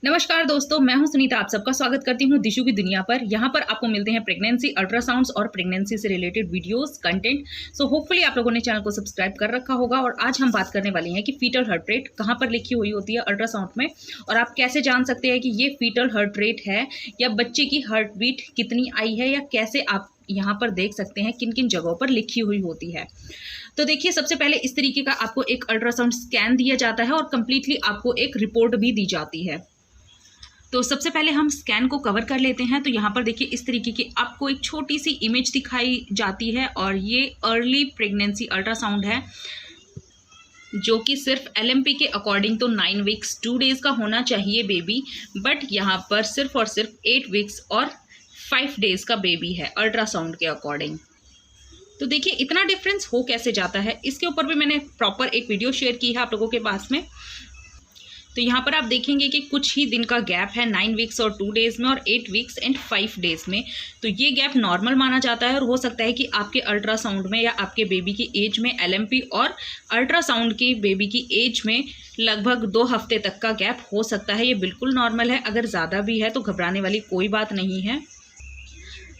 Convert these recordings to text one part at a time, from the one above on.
नमस्कार दोस्तों, मैं हूं सुनीता। आप सबका स्वागत करती हूं दिशु की दुनिया पर। यहां पर आपको मिलते हैं प्रेगनेंसी, अल्ट्रासाउंड्स और प्रेगनेंसी से related videos, content. So hopefully आप लोगों ने चैनल को सब्सक्राइब कर रखा होगा। और आज हम बात करने वाले हैं कि फीटल हार्ट रेट कहां पर लिखी हुई होती है अल्ट्रासाउंड में, और आप कैसे जान सकते हैं कि ये फीटल हार्ट रेट है या बच्चे की हार्ट बीट कितनी आई है, या कैसे आप यहाँ पर देख सकते हैं किन किन जगहों पर लिखी हुई होती है। तो देखिए, सबसे पहले इस तरीके का आपको एक अल्ट्रासाउंड स्कैन दिया जाता है और कंप्लीटली आपको एक रिपोर्ट भी दी जाती है। तो सबसे पहले हम स्कैन को कवर कर लेते हैं। तो यहाँ पर देखिए, इस तरीके की आपको एक छोटी सी इमेज दिखाई जाती है, और ये अर्ली प्रेगनेंसी अल्ट्रासाउंड है जो कि सिर्फ एलएमपी के अकॉर्डिंग तो 9 वीक्स 2 डेज का होना चाहिए बेबी, बट यहाँ पर सिर्फ और सिर्फ 8 वीक्स और 5 डेज का बेबी है अल्ट्रासाउंड के अकॉर्डिंग। तो देखिए, इतना डिफरेंस हो कैसे जाता है, इसके ऊपर भी मैंने प्रॉपर एक वीडियो शेयर की है आप लोगों के पास में। तो यहाँ पर आप देखेंगे कि कुछ ही दिन का गैप है 9 वीक्स और 2 डेज में, और 8 वीक्स एंड 5 डेज में। तो ये गैप नॉर्मल माना जाता है, और हो सकता है कि आपके अल्ट्रासाउंड में या आपके बेबी की एज में एलएमपी और अल्ट्रासाउंड की बेबी की एज में लगभग 2 हफ्ते तक का गैप हो सकता है। ये बिल्कुल नॉर्मल है। अगर ज़्यादा भी है तो घबराने वाली कोई बात नहीं है।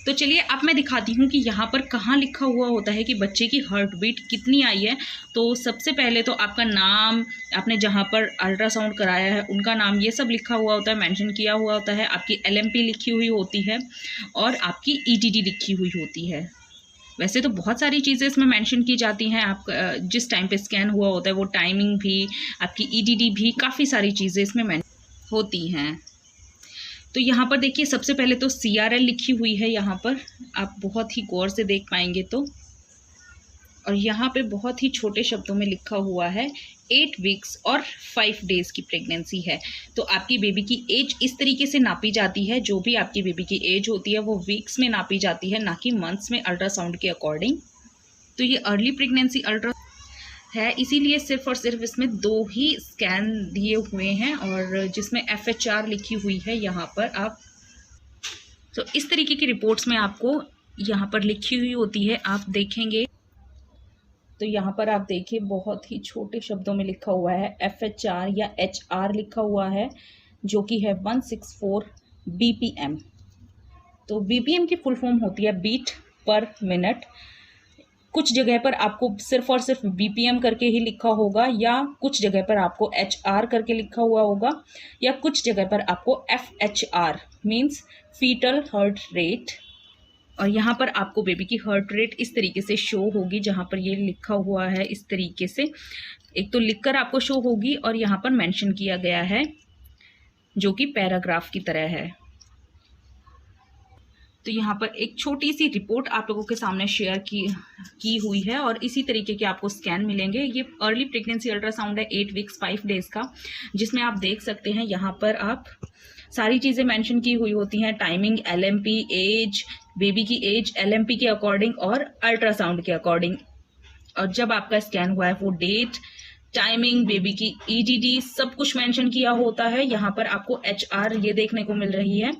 तो चलिए अब मैं दिखाती हूँ कि यहाँ पर कहाँ लिखा हुआ होता है कि बच्चे की हार्ट बीट कितनी आई है। तो सबसे पहले तो आपका नाम, आपने जहाँ पर अल्ट्रासाउंड कराया है उनका नाम, ये सब लिखा हुआ होता है, मेंशन किया हुआ होता है। आपकी एलएमपी लिखी हुई होती है और आपकी ईटीडी लिखी हुई होती है। वैसे तो बहुत सारी चीज़ें इसमें मेंशन की जाती हैं। आप जिस टाइम पे स्कैन हुआ होता है वो टाइमिंग भी, आपकी ईटीडी भी, काफ़ी सारी चीज़ें इसमें मेंशन होती हैं। तो यहाँ पर देखिए, सबसे पहले तो CRL लिखी हुई है यहाँ पर, आप बहुत ही गौर से देख पाएंगे तो। और यहाँ पे बहुत ही छोटे शब्दों में लिखा हुआ है 8 वीक्स और 5 डेज की प्रेगनेंसी है। तो आपकी बेबी की एज इस तरीके से नापी जाती है, जो भी आपकी बेबी की एज होती है वो वीक्स में नापी जाती है, ना कि मंथ्स में अल्ट्रासाउंड के अकॉर्डिंग। तो ये अर्ली प्रेगनेंसी अल्ट्रा है, इसीलिए सिर्फ और सिर्फ इसमें 2 ही स्कैन दिए हुए हैं, और जिसमें FHR लिखी हुई है यहाँ पर आप। तो इस तरीके की रिपोर्ट्स में आपको यहाँ पर लिखी हुई होती है, आप देखेंगे तो यहाँ पर आप देखिए बहुत ही छोटे शब्दों में लिखा हुआ है FHR या HR लिखा हुआ है, जो कि है 164 BPM। तो BPM की फुल फॉर्म होती है बीट पर मिनट। कुछ जगह पर आपको सिर्फ और सिर्फ BPM करके ही लिखा होगा, या कुछ जगह पर आपको HR करके लिखा हुआ होगा, या कुछ जगह पर आपको FHR means fetal heart rate. और यहाँ पर आपको बेबी की हार्ट रेट इस तरीके से शो होगी, जहाँ पर ये लिखा हुआ है इस तरीके से। एक तो लिखकर आपको शो होगी, और यहाँ पर मेंशन किया गया है जो कि पैराग्राफ की तरह है। तो यहाँ पर एक छोटी सी रिपोर्ट आप लोगों के सामने शेयर की हुई है, और इसी तरीके के आपको स्कैन मिलेंगे। ये अर्ली प्रेगनेंसी अल्ट्रासाउंड है 8 वीक्स 5 डेज का, जिसमें आप देख सकते हैं यहाँ पर आप सारी चीज़ें मेंशन की हुई होती हैं, टाइमिंग, एलएमपी, एज, बेबी की एज एलएमपी के अकॉर्डिंग और अल्ट्रासाउंड के अकॉर्डिंग। और जब आपका स्कैन हुआ है वो डेट, टाइमिंग, बेबी की ईटीडी, सब कुछ मेंशन किया होता है। यहाँ पर आपको HR ये देखने को मिल रही है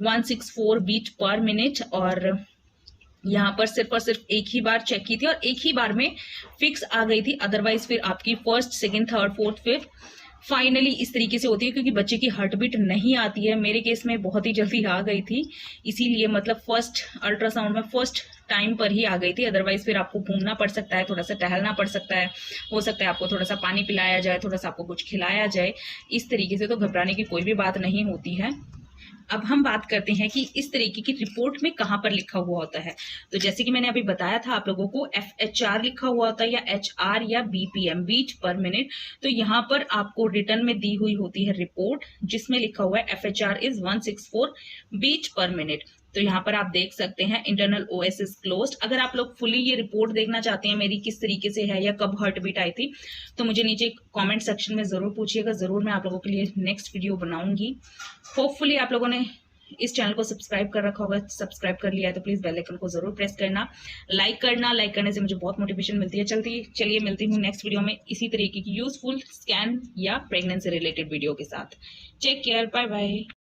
164 बीट पर मिनट, और यहाँ पर सिर्फ और सिर्फ एक ही बार चेक की थी और एक ही बार में फिक्स आ गई थी। अदरवाइज फिर आपकी first, second, third, fourth, fifth finally इस तरीके से होती है, क्योंकि बच्चे की हार्ट बीट नहीं आती है। मेरे केस में बहुत ही जल्दी आ गई थी, इसीलिए मतलब फर्स्ट अल्ट्रासाउंड में फर्स्ट टाइम पर ही आ गई थी। अदरवाइज फिर आपको घूमना पड़ सकता है, थोड़ा सा टहलना पड़ सकता है, हो सकता है आपको थोड़ा सा पानी पिलाया जाए, थोड़ा सा आपको कुछ खिलाया जाए। इस तरीके से तो घबराने की कोई भी बात नहीं होती है। अब हम बात करते हैं कि इस तरीके की रिपोर्ट में कहाँ पर लिखा हुआ होता है। तो जैसे कि मैंने अभी बताया था आप लोगों को, FHR लिखा हुआ होता है, या HR या BPM बीट पर मिनट। तो यहाँ पर आपको रिटर्न में दी हुई होती है रिपोर्ट, जिसमें लिखा हुआ है FHR is 164 beat per minute. तो यहाँ पर आप देख सकते हैं इंटरनल OS इज क्लोज्ड। अगर आप लोग फुली ये रिपोर्ट देखना चाहते हैं मेरी किस तरीके से है या कब हार्ट बीट आई थी, तो मुझे नीचे कमेंट सेक्शन में ज़रूर पूछिएगा, ज़रूर मैं आप लोगों के लिए नेक्स्ट वीडियो बनाऊंगी। होपफुली आप लोगों ने इस चैनल को सब्सक्राइब कर रखा होगा, सब्सक्राइब कर लिया है तो प्लीज़ बेल आइकन को ज़रूर प्रेस करना, लाइक करने से मुझे बहुत मोटिवेशन मिलती है। चलिए मिलती हूँ नेक्स्ट वीडियो में इसी तरीके की यूजफुल स्कैन या प्रेगनेंसी रिलेटेड वीडियो के साथ। Take care, bye bye.